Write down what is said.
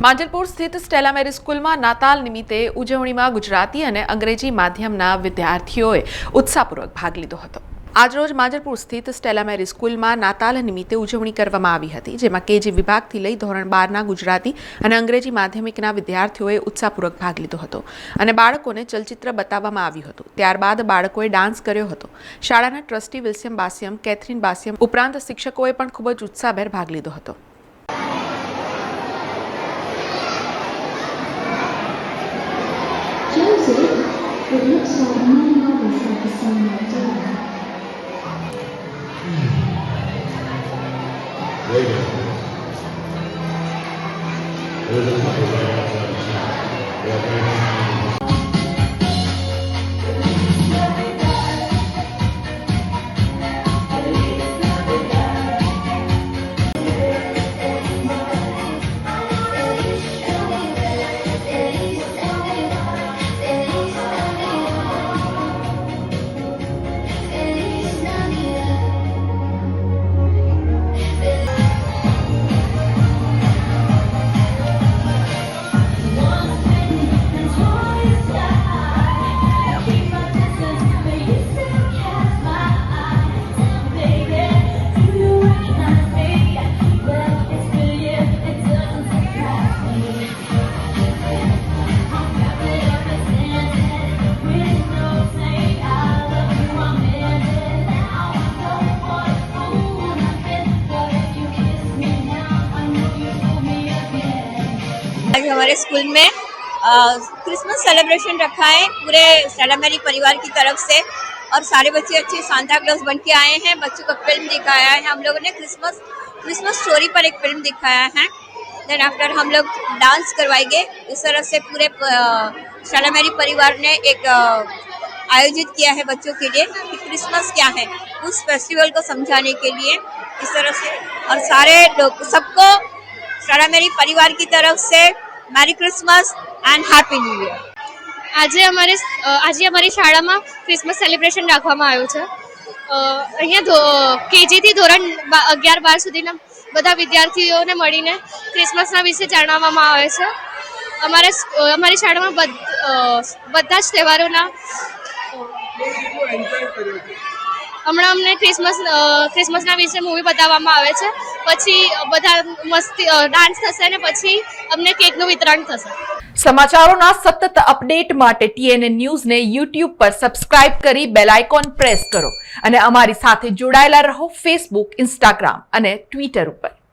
માંજલપુર સ્થિત સ્ટેલા મેરી સ્કૂલમાં નાતાલ નિમિત્તે ઉજવણીમાં ગુજરાતી અને અંગ્રેજી માધ્યમના વિદ્યાર્થીઓએ ઉત્સાહપૂર્વક ભાગ લીધો હતો। આજરોજ માંજલપુર સ્થિત સ્ટેલા મેરી સ્કૂલમાં નાતાલ નિમિત્તે ઉજવણી કરવામાં આવી હતી, જેમાં કેજી વિભાગથી લઈ ધોરણ 12ના ગુજરાતી અને અંગ્રેજી માધ્યમિકના વિદ્યાર્થીઓએ ઉત્સાહપૂર્વક ભાગ લીધો હતો અને બાળકોને ચલચિત્ર બતાવવામાં આવ્યું હતું। ત્યારબાદ બાળકોએ ડાન્સ કર્યો હતો। શાળાના ટ્રસ્ટી વિલ્સમ બાસિયમ, કેથરીન બાસિયમ ઉપરાંત શિક્ષકોએ પણ ખૂબ જ ઉત્સાહભેર ભાગ લીધો હતો। Joseph, it looks like many others have the same idea. Wait a minute. There's a couple right outside the shop. आज हमारे स्कूल में क्रिसमस सेलिब्रेशन रखा है पूरे स्टेला मेरी परिवार की तरफ से और सारे बच्चे अच्छे सांता क्लॉज बन के आए हैं। बच्चों को फिल्म दिखाया है, हम लोगों ने क्रिसमस स्टोरी पर एक फिल्म दिखाया है। देन आफ्टर हम लोग डांस करवाएंगे। इस तरह से पूरे स्टेला मेरी परिवार ने एक आयोजित किया है बच्चों के लिए कि क्रिसमस क्या है, उस फेस्टिवल को समझाने के लिए इस तरह से। और सारे लोग सबको स्टेला मेरी परिवार की तरफ से merry Christmas and happy new year. આજે અમારી શાળામાં ક્રિસમસ સેલિબ્રેશન રાખવામાં આવ્યું છે। અહીંયા કેજીથી ધોરણ 11-12 સુધીના બધા વિદ્યાર્થીઓને મળીને ક્રિસમસના વિશે જણાવવામાં આવે છે। અમારી શાળામાં બધા જ તહેવારોના હમણાં અમને ક્રિસમસના વિશે મૂવી બતાવવામાં આવે છે। પછી બધા મસ્તી ડાન્સ થશે અને પછી અમને કેકનું વિતરણ થશે। સમાચારોના સતત અપડેટ માટે TNN ન્યૂઝને YouTube પર સબસ્ક્રાઇબ કરી બેલ આઇકોન પ્રેસ કરો અને અમારી સાથે જોડાયેલા રહો Facebook, Instagram અને Twitter ઉપર।